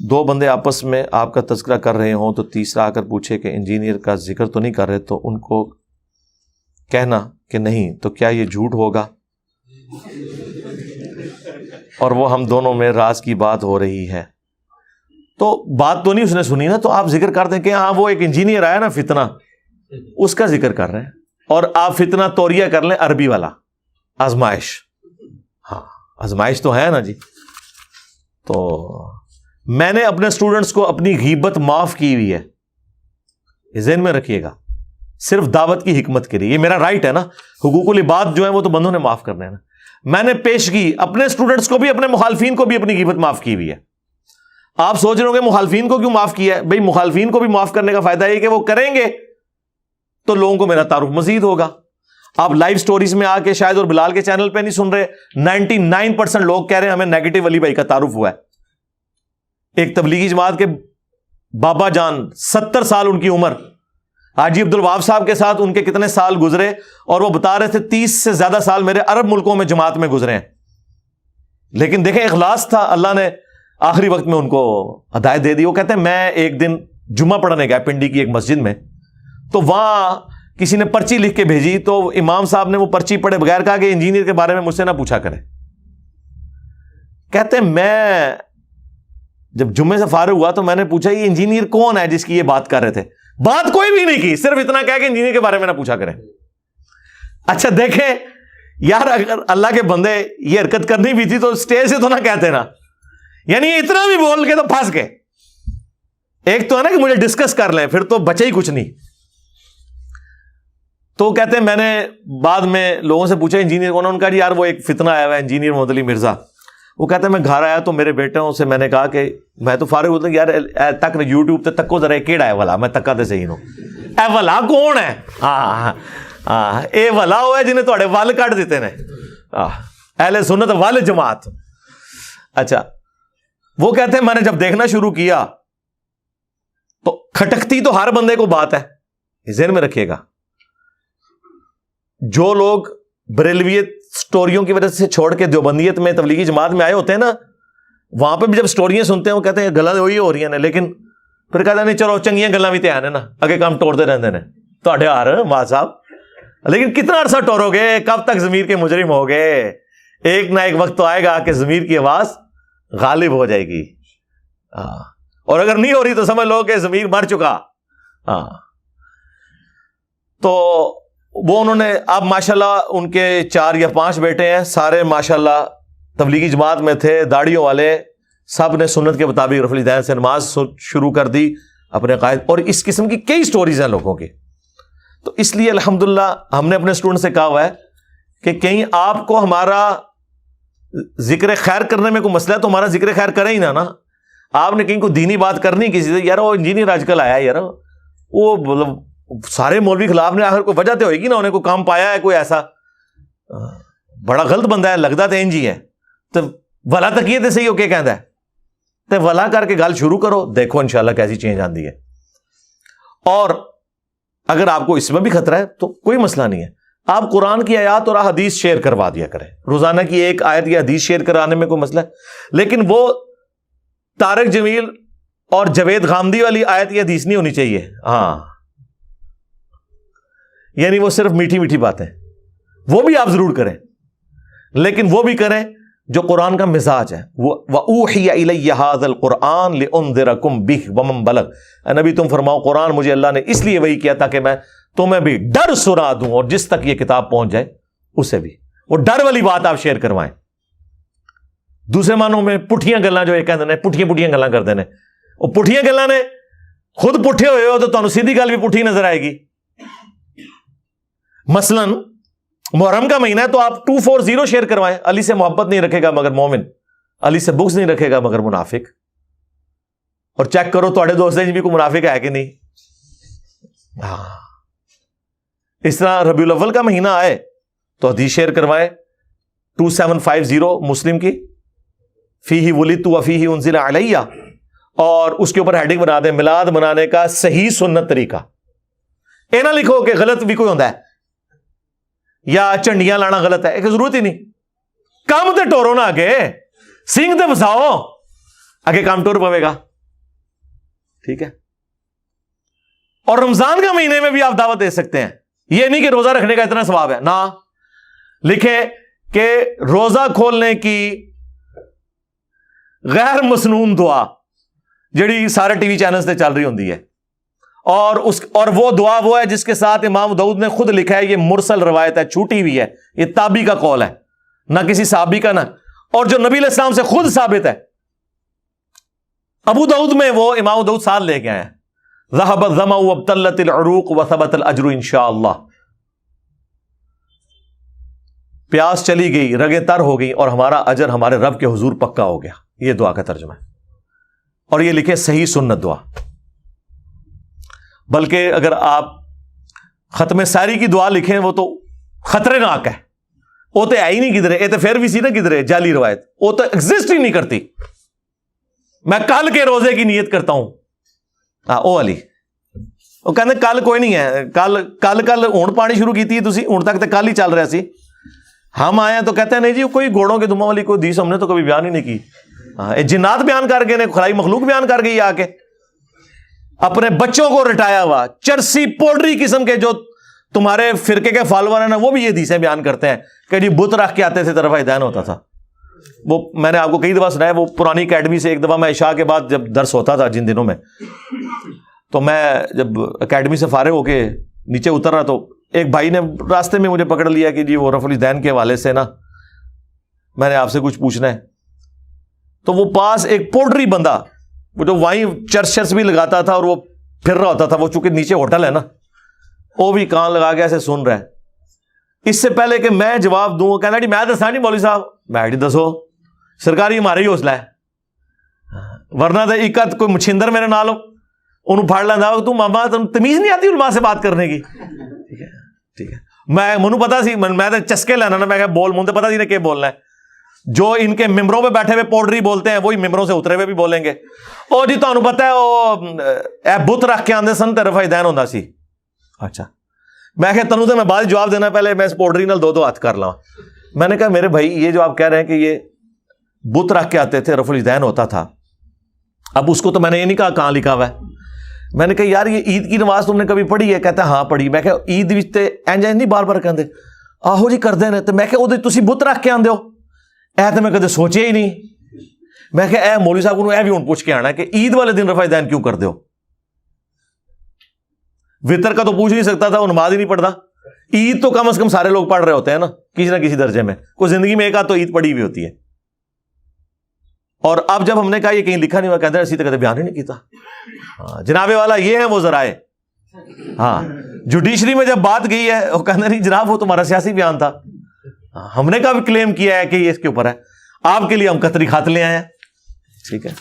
دو بندے آپس میں آپ کا تذکرہ کر رہے ہوں تو تیسرا آ کر پوچھے کہ انجینئر کا ذکر تو نہیں کر رہے، تو ان کو کہنا کہ نہیں، تو کیا یہ جھوٹ ہوگا؟ اور وہ ہم دونوں میں راز کی بات ہو رہی ہے، تو بات تو نہیں اس نے سنی نا، تو آپ ذکر کر دیں کہ ہاں وہ ایک انجینئر آیا نا فتنہ، اس کا ذکر کر رہے ہیں، اور آپ فتنہ توریہ کر لیں عربی والا، آزمائش، ہاں آزمائش تو ہے نا جی۔ تو میں نے اپنے اسٹوڈنٹس کو اپنی غیبت معاف کی ہوئی ہے، یہ ذہن میں رکھیے گا، صرف دعوت کی حکمت کے لیے، یہ میرا رائٹ ہے نا، حقوق العباد جو ہے وہ تو بندوں نے معاف کرنے ہیں نا۔ میں نے پیش کی اپنے اسٹوڈنٹس کو بھی، اپنے مخالفین کو بھی اپنی غیبت معاف کی ہوئی ہے۔ آپ سوچ رہے ہو کہ مخالفین کو کیوں معاف کیا ہے؟ بھئی مخالفین کو بھی معاف کرنے کا فائدہ یہ کہ وہ کریں گے تو لوگوں کو میرا تعارف مزید ہوگا۔ آپ لائیو سٹوریز میں آ کے شاید اور بلال کے چینل پہ نہیں سن رہے، 99% لوگ کہہ رہے ہیں ہمیں نیگیٹو علی بھائی کا تعارف ہوا ہے۔ ایک تبلیغی جماعت کے بابا جان، 70 سال ان کی عمر، حاجی عبد الوہاب صاحب کے ساتھ ان کے کتنے سال گزرے، اور وہ بتا رہے تھے 30 سے زیادہ سال میرے عرب ملکوں میں جماعت میں گزرے ہیں، لیکن دیکھیں اخلاص تھا، اللہ نے آخری وقت میں ان کو ہدایت دے دی۔ وہ کہتے ہیں میں ایک دن جمعہ پڑھنے گیا پنڈی کی ایک مسجد میں، تو وہاں کسی نے پرچی لکھ کے بھیجی، تو امام صاحب نے وہ پرچی پڑھے بغیر کہا کہ انجینئر کے بارے میں مجھ سے نہ پوچھا کرے۔ کہتے ہیں میں جب جمعے سے فارغ ہوا تو میں نے پوچھا یہ انجینئر کون ہے جس کی یہ بات کر رہے تھے؟ بات کوئی بھی نہیں کی، صرف اتنا کہا کہ انجینئر کے بارے میں نہ پوچھا کریں۔ اچھا دیکھیں یار، اگر اللہ کے بندے یہ حرکت کرنی بھی تھی تو اسٹیج سے تو نہ کہتے نا، یعنی اتنا بھی بول کے تو پھنس گئے۔ ایک تو ہے نا کہ مجھے ڈسکس کر لیں، پھر تو بچے ہی کچھ نہیں۔ تو کہتے ہیں میں نے بعد میں لوگوں سے پوچھا انجینئر کون ہے، ان کا جی یار وہ ایک فتنہ آیا ہوا ہے انجینئر محمد علی مرزا۔ وہ کہتے ہیں میں گھر آیا تو میرے بیٹوں سے میں نے کہا کہ میں تو فارغ ہوتا ہوں یار تک یوٹیوب تے تکو ذرا کیڑا ہے والا، میں تکا تے صحیح نو اے والا کون ہے؟ ہاں ہاں اے والا ہوا ہے جنہیں تھوڑے ول کٹ دیتے نے، اہل سنت وال جماعت۔ اچھا وہ کہتے ہیں میں نے جب دیکھنا شروع کیا تو کھٹکتی تو ہر بندے کو بات ہے، ذہن میں رکھیے گا۔ جو لوگ بریلویت سٹوریوں کی وجہ سے چھوڑ کے دیوبندیت میں تبلیغی جماعت میں آئے ہوتے ہیں نا، وہاں پہ بھی جب سٹوریاں سنتے ہیں وہ کہتے ہیں گلاں وہی ہو رہی ہیں، لیکن پھر کہتے ہیں نہیں چلو چنگیاں گلاں بھی تیار ہیں نا، اگے کام ٹوڑتے رہتے ہیں تواڈے ہار ماں صاحب، لیکن کتنا عرصہ ٹورو گے؟ کب تک ضمیر کے مجرم ہو گے؟ ایک نہ ایک وقت تو آئے گا کہ ضمیر کی آواز غالب ہو جائے گی، اور اگر نہیں ہو رہی تو سمجھ لو کہ ضمیر مر چکا۔ تو وہ انہوں نے اب ماشاءاللہ ان کے 4 یا 5 بیٹے ہیں، سارے ماشاءاللہ تبلیغی جماعت میں تھے، داڑھیوں والے، سب نے سنت کے مطابق رفع الیدین سے نماز شروع کر دی اپنے قائد، اور اس قسم کی کئی سٹوریز ہیں لوگوں کی۔ تو اس لیے الحمدللہ ہم نے اپنے اسٹوڈنٹ سے کہا ہوا ہے کہ کہیں آپ کو ہمارا ذکر خیر کرنے میں کوئی مسئلہ ہے تو ہمارا ذکر خیر کریں ہی نا۔ آپ نے کہیں کوئی دینی بات کرنی کسی سے، یار وہ انجینئر آج کل آیا ہے، یار وہ مطلب سارے مولوی خلاف نے، آخر کوئی وجہ تو ہوئے گی نا، انہیں کوئی کام پایا ہے کوئی ایسا، بڑا غلط بندہ ہے لگتا تو انج ہی ہے، تو ولا تکیے تے صحیح ہو کے کہندا ہے، تے ولا کر کے گل شروع کرو، دیکھو انشاءاللہ کیسی چینج آندی ہے۔ اور اگر آپ کو اس میں بھی خطرہ ہے تو کوئی مسئلہ نہیں ہے، آپ قرآن کی آیات اور حدیث شیئر کروا دیا کریں، روزانہ کی ایک آیت یا حدیث شیئر کرانے میں کوئی مسئلہ ہے، لیکن وہ طارق جمیل اور جاوید غامدی والی آیت یا حدیث نہیں ہونی چاہیے۔ ہاں یعنی وہ صرف میٹھی میٹھی باتیں، وہ بھی آپ ضرور کریں، لیکن وہ بھی کریں جو قرآن کا مزاج ہے۔ وَأُوحِيَ إِلَيَّ هَذَا الْقُرْآنُ لِأُنذِرَكُمْ بِهِ وَمَنْ بَلَغَ، اے نبی تم فرماؤ قرآن مجھے اللہ نے اس لیے وحی کیا تاکہ میں تمہیں بھی ڈر سنا دوں، اور جس تک یہ کتاب پہنچ جائے اسے بھی وہ ڈر والی بات آپ شیئر کروائیں۔ دوسرے معنوں میں پٹھیاں گلاں جو یہ کہتے ہیں پٹھیاں گلاں کر دینے، وہ پٹھیاں گلاں نے خود پٹھے ہوئے ہو تو تمہیں سیدھی گل بھی پٹھی نظر آئے گی۔ مثلا محرم کا مہینہ ہے تو آپ 240 شیئر کروائیں، علی سے محبت نہیں رکھے گا مگر مومن، علی سے بغض نہیں رکھے گا مگر منافق، اور چیک کرو تھوڑے دوست بھی کوئی منافق ہے کہ نہیں۔ ہاں اس طرح ربیع الاول کا مہینہ آئے تو حدیث شیئر کروائیں 2750 مسلم کی، فیہ ولدت وفیہ انزل علیہ، اور اس کے اوپر ہیڈنگ بنا دیں میلاد منانے کا صحیح سنت طریقہ۔ اے نہ لکھو کہ غلط بھی کوئی ہوتا ہے یا چنڈیاں لانا غلط ہے، ایک ضرورت ہی نہیں، کام تے ٹورو نہ، آگے سنگھ تے بساؤ، آگے کام ٹور پوے گا۔ ٹھیک ہے. اور رمضان کے مہینے میں بھی آپ دعوت دے سکتے ہیں. یہ نہیں کہ روزہ رکھنے کا اتنا ثواب ہے نا. لکھے کہ روزہ کھولنے کی غیر مسنون دعا جڑی سارے ٹی وی چینلز تے چل رہی ہوندی ہے, اور وہ دعا وہ ہے جس کے ساتھ امام داؤد نے خود لکھا ہے یہ مرسل روایت ہے, چھوٹی ہوئی ہے, یہ تابعی کا قول ہے, نہ کسی صحابی کا, نہ اور جو نبی علیہ السلام سے خود ثابت ہے. ابو داؤد میں وہ امام داؤد ساتھ لے کے آئے ہیں, ذهب الظمأ وابتلت العروق وثبت الاجر انشاءاللہ. پیاس چلی گئی, رگیں تر ہو گئی, اور ہمارا اجر ہمارے رب کے حضور پکا ہو گیا. یہ دعا کا ترجمہ ہے, اور یہ لکھے صحیح سنت دعا. بلکہ اگر آپ ختم ساری کی دعا لکھیں وہ تو خطرے ناک ہے, وہ تو ہے ہی نہیں کدھرے, یہ تو پھر بھی سی نا کدھرے جعلی روایت, وہ تو ایگزسٹ ہی نہیں کرتی. میں کل کے روزے کی نیت کرتا ہوں, او علی وہ کہتے کل کوئی نہیں ہے, کل ہون پانی شروع کی تھی تسی, ہون تک تو کل ہی چل رہا سی. ہم آئے ہیں تو کہتے ہیں نہیں جی کوئی گھوڑوں کے دموں والی کوئی حدیث ہم نے تو کبھی بیان ہی نہیں کی. جنات بیان کر گئے, خلائی مخلوق بیان کر گئی آ کے, اپنے بچوں کو رٹایا ہوا چرسی پوڈری قسم کے جو تمہارے فرقے کے فالوور ہیں نا, وہ بھی یہ حدیثیں بیان کرتے ہیں کہ جی بت رکھ کے آتے تھے طرف دین ہوتا تھا. وہ میں نے آپ کو کئی دفعہ سنایا, وہ پرانی اکیڈمی سے ایک دفعہ میں عشاء کے بعد جب درس ہوتا تھا جن دنوں میں, تو میں جب اکیڈمی سے فارغ ہو کے نیچے اتر رہا تو ایک بھائی نے راستے میں مجھے پکڑ لیا کہ جی وہ رفع الدین کے حوالے سے نا میں نے آپ سے کچھ پوچھنا ہے. تو وہ پاس ایک پوڈری بندہ وہ جو وہیں چرچ بھی لگاتا تھا اور وہ پھر رہا ہوتا تھا, وہ چونکہ نیچے ہوٹل ہے نا, وہ بھی کان لگا کے ایسے سن رہا ہے. اس سے پہلے کہ میں جواب دوں کہنا جی میں دسا نہیں مولوی صاحب, میں جی دسو سرکاری ہمارا ہی حوصلہ ہے, ورنہ تو اکت کوئی مچھندر میرے نال انہوں پھاڑ لینا, تو ماما تمیز نہیں آتی علماء سے بات کرنے کی. ٹھیک ہے ٹھیک ہے, میں منو پتا سی, میں تو چسکے لینا نا, میں کہ بول مجھے پتا سی نا کہ بولنا ہے. جو ان کے ممبروں پہ بیٹھے ہوئے پوڈری بولتے ہیں وہی ممبروں سے اترے ہوئے بھی بولیں گے. او جی تمہیں پتا ہے وہ بت رکھ کے آندے سن تے رفع دین ہوتا سی. اچھا میں کہ تنوں تو میں بعد جواب دینا, پہلے میں اس پوڈری نال دو ہاتھ کر لاں. میں نے کہا میرے بھائی یہ جو آپ کہہ رہے ہیں کہ یہ بت رکھ کے آتے تھے رفع الدین ہوتا تھا, اب اس کو تو میں نے یہ نہیں کہا کہاں لکھا ہوا ہے. میں نے کہا یار یہ عید کی نماز تم نے کبھی پڑھی ہے؟ کہتا ہے ہاں پڑھی. میں کہا عید تے انج نہیں بار بار کہندے, آہو جی کردے نے. تو میں کہا وہ تسی بت رکھ کے آندے ہو, اے تو میں کدے سوچے ہی نہیں. میں کہا اے مولوی صاحب کو اے بھی ہوں پوچھ کے آنا کہ عید والے دن رفع دین کیوں کر دے ہو؟ وطر کا تو پوچھ نہیں سکتا تھا, وہ نماز ہی نہیں پڑھتا. عید تو کم از کم سارے لوگ پڑھ رہے ہوتے ہیں نا کسی نہ کسی درجے میں, کوئی زندگی میں ایک آدھ تو عید پڑھی ہوئی ہوتی ہے. اور اب جب ہم نے کہا یہ کہیں لکھا نہیں ہوا, کہتے ہیں اسی طرح بیان ہی نہیں کیتا. جناب والا یہ ہے وہ ذرائع. ہاں جوڈیشری میں جب بات گئی ہے وہ کہتے نہیں جناب وہ تمہارا سیاسی بیان تھا, ہم نے کہا بھی کلیم کیا ہے کہ یہ اس کے اوپر ہے, آپ کے لیے ہم قطری خط لے آئے ہیں. ٹھیک ہے.